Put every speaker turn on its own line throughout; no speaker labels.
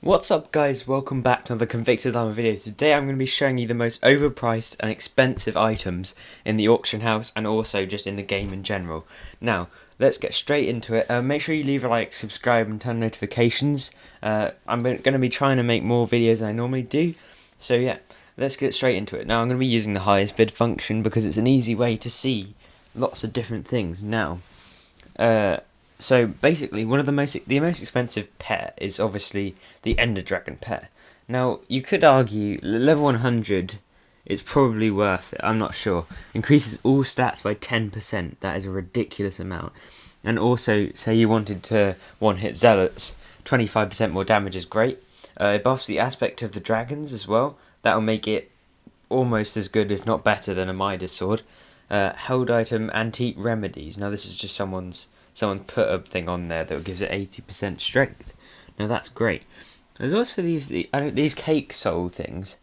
What's up guys, welcome back to another Convicted Armor video. Today I'm going to be showing you the most overpriced and expensive items in the auction house and also just in the game in general. Now, let's get straight into it. Make sure you leave a like, subscribe and turn notifications. I'm going to be trying to make more videos than I normally do. So yeah, let's get straight into it. Now I'm going to be using the highest bid function because it's an easy way to see lots of different things. Now, so basically, the most expensive pet is obviously the Ender Dragon pet. Now you could argue level 100 is probably worth it. I'm not sure. Increases all stats by 10%. That is a ridiculous amount. And also, say you wanted to one-hit zealots, 25% more damage is great. It buffs the aspect of the dragons as well. That'll make it almost as good, if not better, than a Midas sword. Held item antique remedies. Now this is just someone put a thing on there that gives it 80% strength. Now that's great. There's also these cake soul things.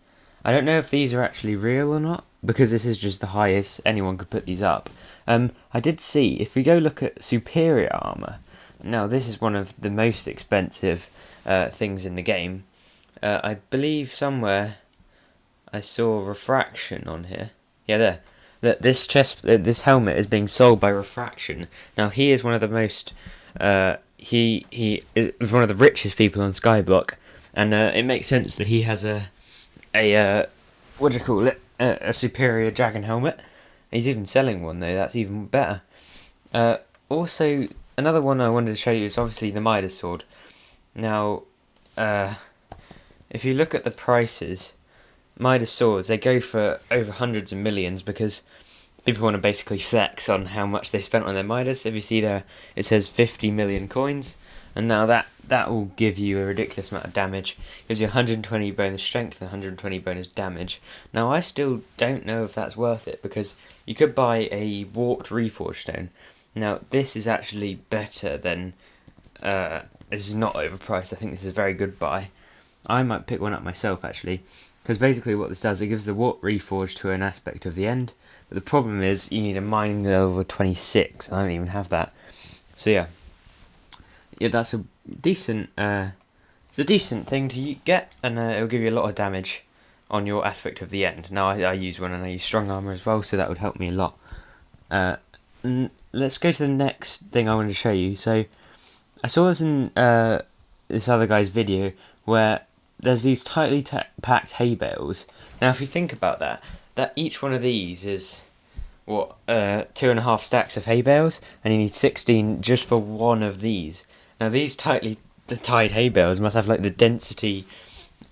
I don't know if these are actually real or not, because this is just the highest anyone could put these up. I did see, if we go look at superior armor, now this is one of the most expensive things in the game. I believe somewhere I saw refraction on here. Yeah, there. This helmet is being sold by refraction. Now he is one of the most he is one of the richest people on Skyblock, and it makes sense that he has a what do you call it, a superior dragon helmet. He's even selling one though. That's even better. Also, another one I wanted to show you is obviously the Midas sword. Now, if you look at the prices, Midas swords, they go for over hundreds of millions because people want to basically flex on how much they spent on their Midas. If you see there, it says 50 million coins, and now that will give you a ridiculous amount of damage. It gives you 120 bonus strength and 120 bonus damage. Now I still don't know if that's worth it, because you could buy a warped reforged stone. Now this is actually better than, this is not overpriced. I think this is a very good buy. I might pick one up myself actually. Because basically what this does, it gives the warp reforge to an aspect of the end. But the problem is, you need a mining level of 26. I don't even have that. So yeah, that's a decent. It's a decent thing to get, and it'll give you a lot of damage on your aspect of the end. Now I use one, and I use strong armor as well, so that would help me a lot. Let's go to the next thing I wanted to show you. So I saw this in this other guy's video where there's these tightly packed hay bales. Now if you think about that each one of these is, what, 2.5 stacks of hay bales, and you need 16 just for one of these. Now these tightly tied hay bales must have like the density,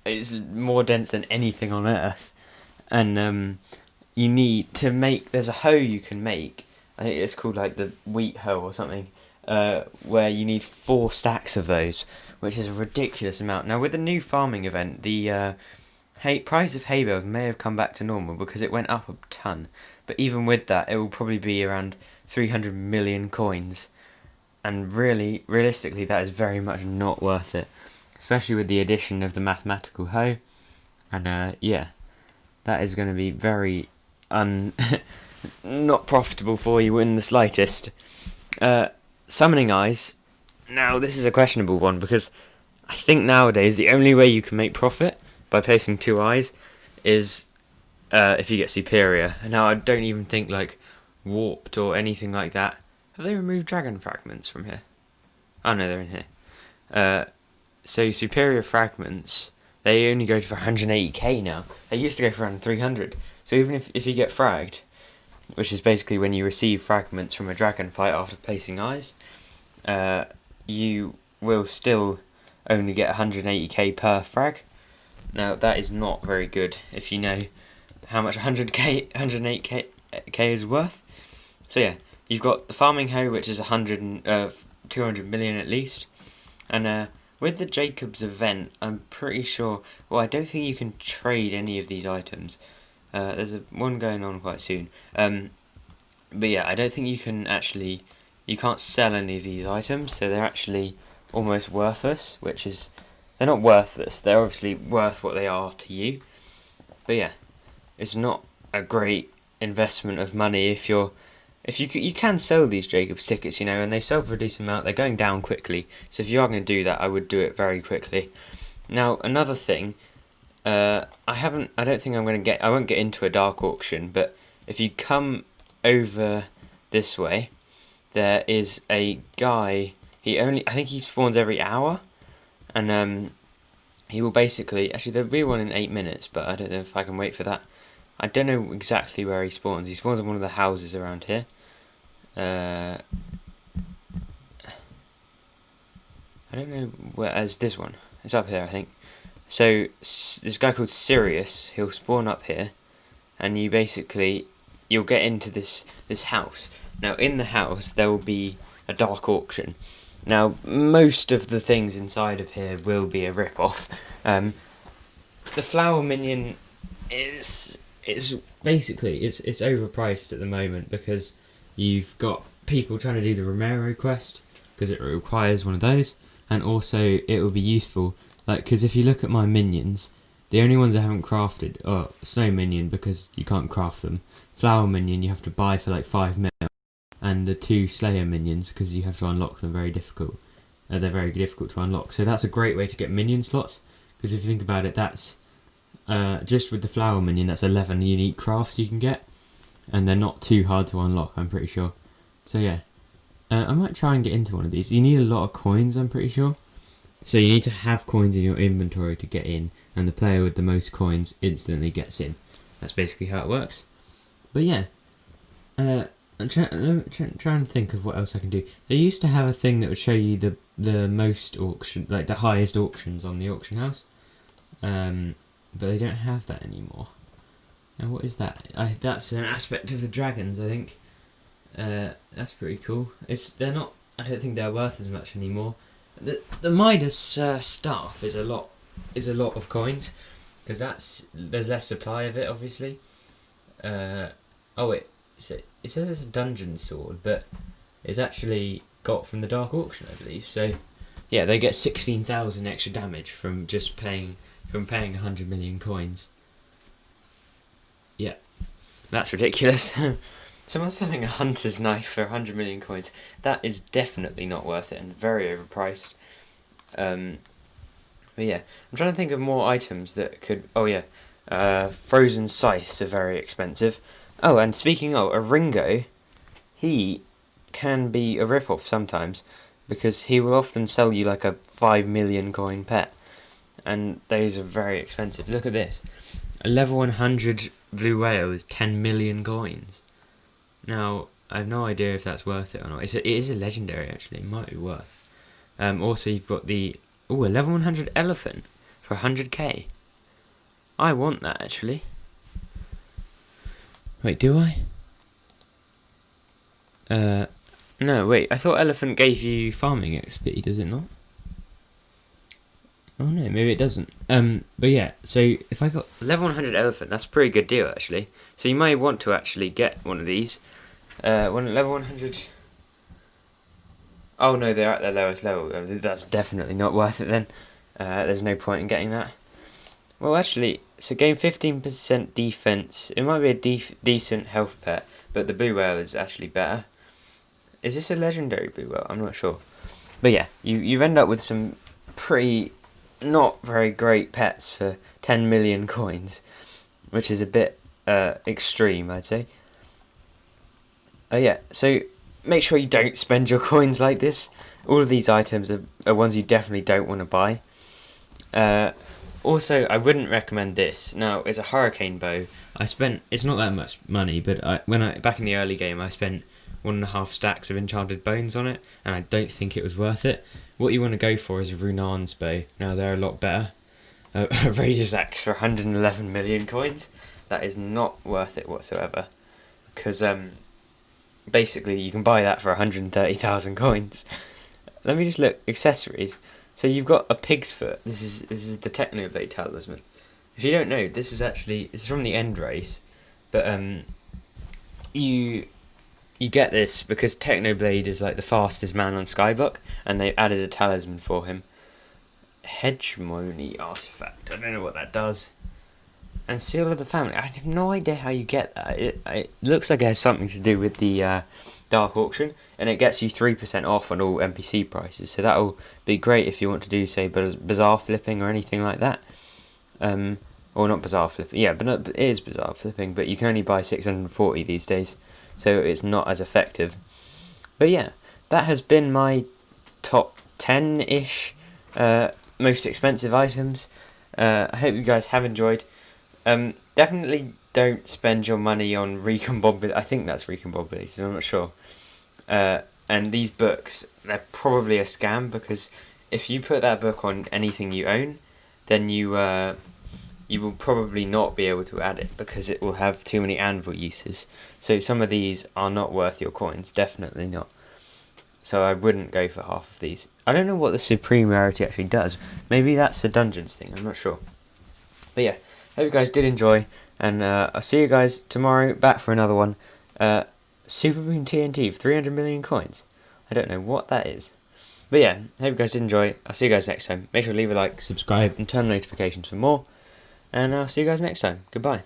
it's more dense than anything on earth. And you need to make, there's a hoe you can make, I think it's called like the wheat hoe or something, where you need 4 stacks of those, which is a ridiculous amount. Now with the new farming event, the price of hay bales may have come back to normal because it went up a ton. But even with that, it will probably be around 300 million coins. And really, realistically, that is very much not worth it. Especially with the addition of the mathematical hoe. And yeah, that is going to be very not profitable for you in the slightest. Summoning eyes. Now, this is a questionable one, because I think nowadays the only way you can make profit by placing 2 eyes is if you get superior. Now, I don't even think like warped or anything like that. Have they removed dragon fragments from here? Oh no, they're in here. So superior fragments, they only go for 180k now. They used to go for around 300. So even if you get fragged, which is basically when you receive fragments from a dragon fight after placing eyes, you will still only get 180k per frag. Now that is not very good if you know how much 108k is worth. So yeah, you've got the farming hoe, which is 200 million at least, and with the Jacob's event, I'm pretty sure. Well, I don't think you can trade any of these items. There's one going on quite soon. But yeah, I don't think you can actually. You can't sell any of these items, so they're actually almost worthless, which is, they're not worthless, they're obviously worth what they are to you, but yeah, it's not a great investment of money if you can sell these Jacob's tickets, and they sell for a decent amount, they're going down quickly, so if you are going to do that, I would do it very quickly. Now another thing, I don't think I won't get into a dark auction, but if you come over this way, there is a guy. I think he spawns every hour, and he will basically, actually there'll be one in 8 minutes, but I don't know if I can wait for that. I don't know exactly where he spawns. He spawns in one of the houses around here. I don't know where, as this one. It's up here, I think. So this guy called Sirius, he'll spawn up here, and you'll get into this house. Now in the house there will be a dark auction. Now most of the things inside of here will be a rip-off. The flower minion is basically it's overpriced at the moment because you've got people trying to do the Romero quest because it requires one of those, and also it will be useful, like, because if you look at my minions, the only ones I haven't crafted are Snow Minion because you can't craft them, Flower Minion you have to buy for like 5 mil, and the 2 Slayer Minions because you have to unlock them. They're very difficult to unlock, so that's a great way to get minion slots, because if you think about it, that's just with the Flower Minion, that's 11 unique crafts you can get, and they're not too hard to unlock, I'm pretty sure. So yeah, I might try and get into one of these. You need a lot of coins, I'm pretty sure. So you need to have coins in your inventory to get in, and the player with the most coins instantly gets in. That's basically how it works. But yeah, I'm trying to think of what else I can do. They used to have a thing that would show you the most auction, like the highest auctions on the auction house. But they don't have that anymore. And what is that? That's an aspect of the dragons, I think. That's pretty cool. They're not. I don't think they're worth as much anymore. The Midas staff is a lot of coins, because there's less supply of it, obviously. It says it's a dungeon sword, but it's actually got from the dark auction, I believe. So yeah, they get 16,000 extra damage from just paying 100 million coins. Yeah, that's ridiculous. Someone's selling a hunter's knife for 100 million coins. That is definitely not worth it and very overpriced. But yeah, I'm trying to think of more items that could. Oh yeah, frozen scythes are very expensive. Oh, and speaking of, a Ringo, he can be a rip-off sometimes, because he will often sell you like a 5 million coin pet, and those are very expensive. Look at this. A level 100 blue whale is 10 million coins. Now, I have no idea if that's worth it or not. It is a legendary, actually. It might be worth. Also, you've got a level 100 elephant for 100k. I want that, actually. Wait, do I? No, wait. I thought elephant gave you farming XP, does it not? Oh no, maybe it doesn't. But yeah, so if I got level 100 elephant, that's a pretty good deal, actually. So you might want to actually get one of these. Level 100... Oh no, they're at their lowest level. That's definitely not worth it then. There's no point in getting that. Well, actually, so gain 15% defense. It might be a decent health pet, but the blue whale is actually better. Is this a legendary blue whale? I'm not sure. But yeah, you end up with some pretty not very great pets for 10 million coins, which is a bit extreme, I'd say. Oh yeah, so make sure you don't spend your coins like this. All of these items are ones you definitely don't want to buy. Also, I wouldn't recommend this. Now, it's a hurricane bow. It's not that much money, but back in the early game, I spent 1.5 stacks of enchanted bones on it, and I don't think it was worth it. What you want to go for is a Runan's bow. Now, they're a lot better. A Raider's axe for 111 million coins. That is not worth it whatsoever. Because, basically, you can buy that for 130,000 coins. Let me just look. Accessories. So you've got a pig's foot. This is the Technoblade talisman. If you don't know, this is from the end race, but you get this because Technoblade is like the fastest man on Skyblock, and they added a talisman for him. Hegemony artifact. I don't know what that does. And Seal of the Family, I have no idea how you get that. It looks like it has something to do with the dark auction, and it gets you 3% off on all NPC prices. So that'll be great if you want to do, say, bazaar flipping or anything like that. Or not bazaar flipping, yeah, but it is bazaar flipping, but you can only buy 640 these days, so it's not as effective. But yeah, that has been my top 10-ish most expensive items. I hope you guys have enjoyed. Definitely don't spend your money on recombobulated. I think that's recombobulated, I'm not sure. And these books, they're probably a scam, because if you put that book on anything you own, then you will probably not be able to add it, because it will have too many anvil uses. So some of these are not worth your coins, definitely not. So I wouldn't go for half of these. I don't know what the supreme rarity actually does. Maybe that's a dungeons thing, I'm not sure. But yeah, hope you guys did enjoy, and I'll see you guys tomorrow, back for another one. Super Boom TNT for 300 million coins. I don't know what that is. But yeah, hope you guys did enjoy. I'll see you guys next time. Make sure to leave a like, subscribe, and turn on notifications for more. And I'll see you guys next time. Goodbye.